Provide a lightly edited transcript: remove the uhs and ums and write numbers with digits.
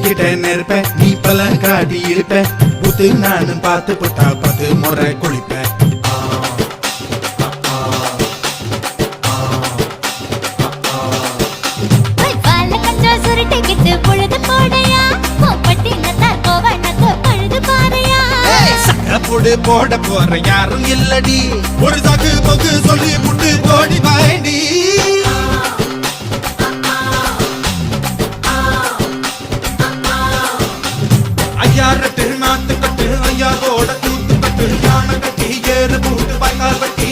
கிட்ட நெருப்ப நீ பல காட்டி இருப்ப புத்து நானும் பார்த்து புட்டா 10 முறை குளிப்பேன் போட போற யாரும் இல்லடி ஒரு சாக்கு போக்கு சொல்லி புட்டு ஓடி வாடி ஐயா ரெட்டு நாத்து கட்டு ஐயா கோட தூத்து கட்டு யானை கட்டி ஏறு பூட்டு பாய்க்கால் வெட்டி